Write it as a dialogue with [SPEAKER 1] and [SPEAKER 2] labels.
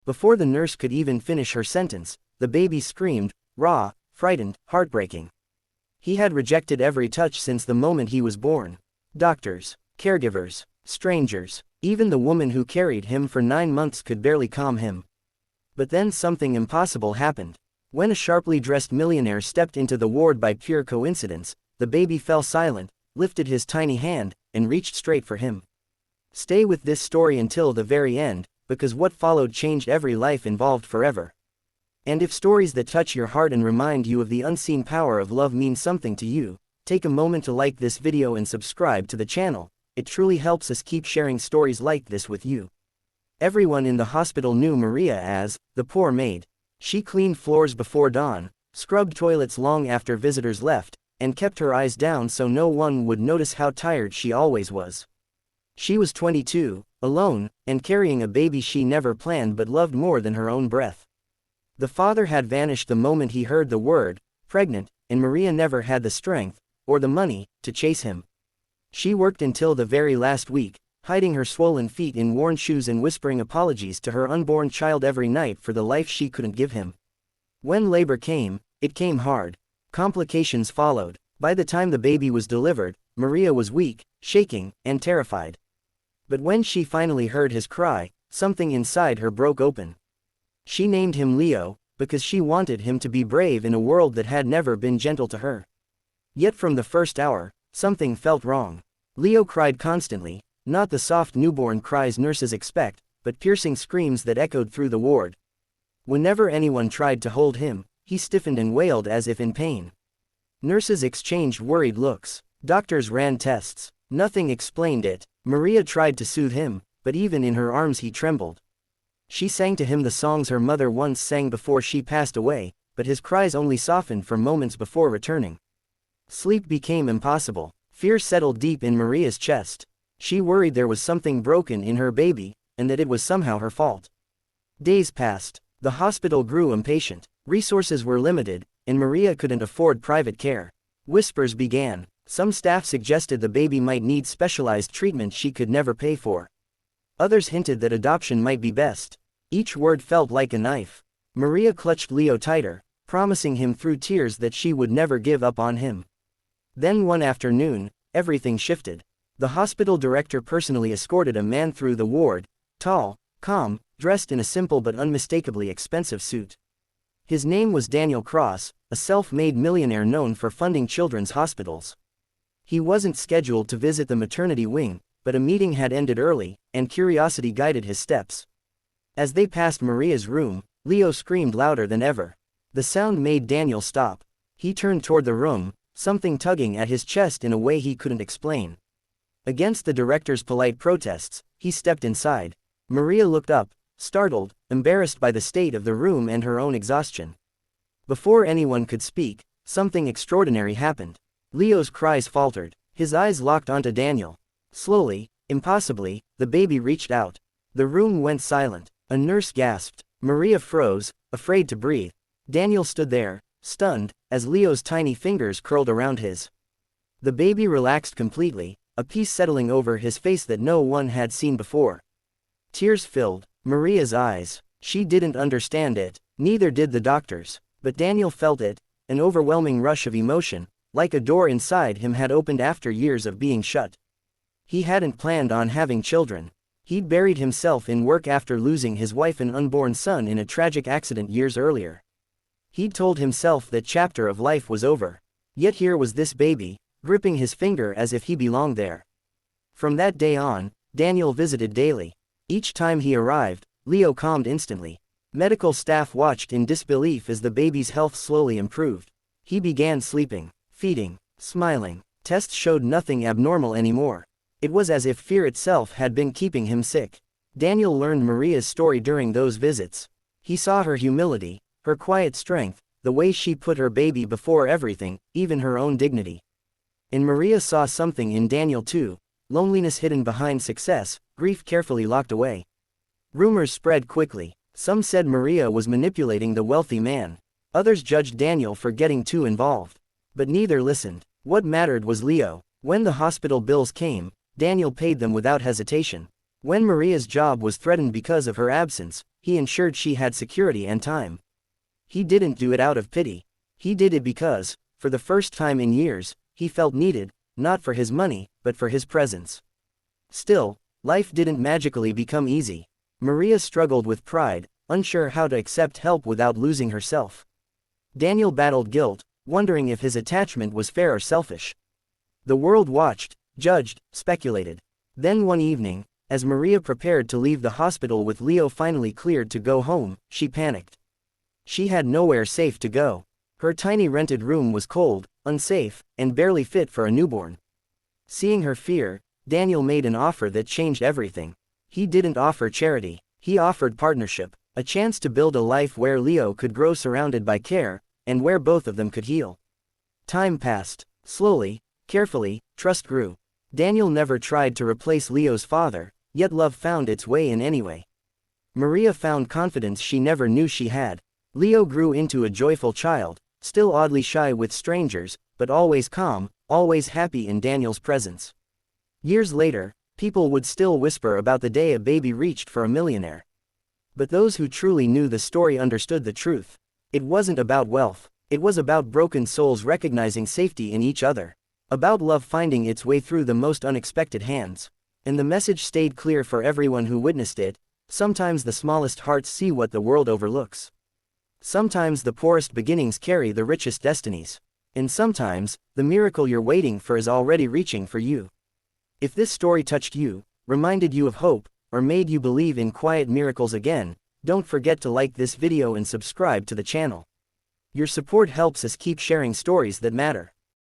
[SPEAKER 1] Before the nurse could even finish her sentence, the baby screamed, raw, frightened, heartbreaking. He had rejected every touch since the moment he was born. Doctors, caregivers, strangers, even the woman who carried him for 9 months could barely calm him. But then something impossible happened. When a sharply dressed millionaire stepped into the ward by pure coincidence, the baby fell silent, lifted his tiny hand, and reached straight for him. Stay with this story until the very end, because what followed changed every life involved forever. And if stories that touch your heart and remind you of the unseen power of love mean something to you, take a moment to like this video and subscribe to the channel. It truly helps us keep sharing stories like this with you. Everyone in the hospital knew Maria as the poor maid. She cleaned floors before dawn, scrubbed toilets long after visitors left, and kept her eyes down so no one would notice how tired she always was. She was 22, alone, and carrying a baby she never planned but loved more than her own breath. The father had vanished the moment he heard the word, pregnant, and Maria never had the strength, or the money, to chase him. She worked until the very last week, hiding her swollen feet in worn shoes and whispering apologies to her unborn child every night for the life she couldn't give him. When labor came, it came hard. Complications followed. By the time the baby was delivered, Maria was weak, shaking, and terrified. But when she finally heard his cry, something inside her broke open. She named him Leo, because she wanted him to be brave in a world that had never been gentle to her. Yet from the first hour, something felt wrong. Leo cried constantly, not the soft newborn cries nurses expect, but piercing screams that echoed through the ward. Whenever anyone tried to hold him, he stiffened and wailed as if in pain. Nurses exchanged worried looks. Doctors ran tests. Nothing explained it. Maria tried to soothe him, but even in her arms he trembled. She sang to him the songs her mother once sang before she passed away, but his cries only softened for moments before returning. Sleep became impossible. Fear settled deep in Maria's chest. She worried there was something broken in her baby, and that it was somehow her fault. Days passed. The hospital grew impatient. Resources were limited, and Maria couldn't afford private care. Whispers began. Some staff suggested the baby might need specialized treatment she could never pay for. Others hinted that adoption might be best. Each word felt like a knife. Maria clutched Leo tighter, promising him through tears that she would never give up on him. Then one afternoon, everything shifted. The hospital director personally escorted a man through the ward, tall, calm, dressed in a simple but unmistakably expensive suit. His name was Daniel Cross, a self-made millionaire known for funding children's hospitals. He wasn't scheduled to visit the maternity wing, but a meeting had ended early, and curiosity guided his steps. As they passed Maria's room, Leo screamed louder than ever. The sound made Daniel stop. He turned toward the room, something tugging at his chest in a way he couldn't explain. Against the director's polite protests, he stepped inside. Maria looked up, startled, embarrassed by the state of the room and her own exhaustion. Before anyone could speak, something extraordinary happened. Leo's cries faltered. His eyes locked onto Daniel. Slowly, impossibly, the baby reached out. The room went silent. A nurse gasped. Maria froze, afraid to breathe. Daniel stood there, stunned, as Leo's tiny fingers curled around his. The baby relaxed completely, a peace settling over his face that no one had seen before. Tears filled Maria's eyes. She didn't understand it, neither did the doctors. But Daniel felt it, an overwhelming rush of emotion, like a door inside him had opened after years of being shut. He hadn't planned on having children. He'd buried himself in work after losing his wife and unborn son in a tragic accident years earlier. He'd told himself that chapter of life was over. Yet here was this baby, gripping his finger as if he belonged there. From that day on, Daniel visited daily. Each time he arrived, Leo calmed instantly. Medical staff watched in disbelief as the baby's health slowly improved. He began sleeping, feeding, smiling. Tests showed nothing abnormal anymore. It was as if fear itself had been keeping him sick. Daniel learned Maria's story during those visits. He saw her humility, her quiet strength, the way she put her baby before everything, even her own dignity. And Maria saw something in Daniel too, loneliness hidden behind success, grief carefully locked away. Rumors spread quickly. Some said Maria was manipulating the wealthy man. Others judged Daniel for getting too involved. But neither listened. What mattered was Leo. When the hospital bills came, Daniel paid them without hesitation. When Maria's job was threatened because of her absence, he ensured she had security and time. He didn't do it out of pity. He did it because, for the first time in years, he felt needed, not for his money, but for his presence. Still, life didn't magically become easy. Maria struggled with pride, unsure how to accept help without losing herself. Daniel battled guilt, wondering if his attachment was fair or selfish. The world watched, judged, speculated. Then one evening, as Maria prepared to leave the hospital with Leo finally cleared to go home, she panicked. She had nowhere safe to go. Her tiny rented room was cold, unsafe, and barely fit for a newborn. Seeing her fear, Daniel made an offer that changed everything. He didn't offer charity. He offered partnership, a chance to build a life where Leo could grow surrounded by care, and where both of them could heal. Time passed. Slowly, carefully, trust grew. Daniel never tried to replace Leo's father, yet love found its way in anyway. Maria found confidence she never knew she had. Leo grew into a joyful child, still oddly shy with strangers, but always calm, always happy in Daniel's presence. Years later, people would still whisper about the day a baby reached for a millionaire. But those who truly knew the story understood the truth. It wasn't about wealth. It was about broken souls recognizing safety in each other. About love finding its way through the most unexpected hands. And the message stayed clear for everyone who witnessed it. Sometimes the smallest hearts see what the world overlooks. Sometimes the poorest beginnings carry the richest destinies. And sometimes, the miracle you're waiting for is already reaching for you. If this story touched you, reminded you of hope, or made you believe in quiet miracles again, don't forget to like this video and subscribe to the channel. Your support helps us keep sharing stories that matter.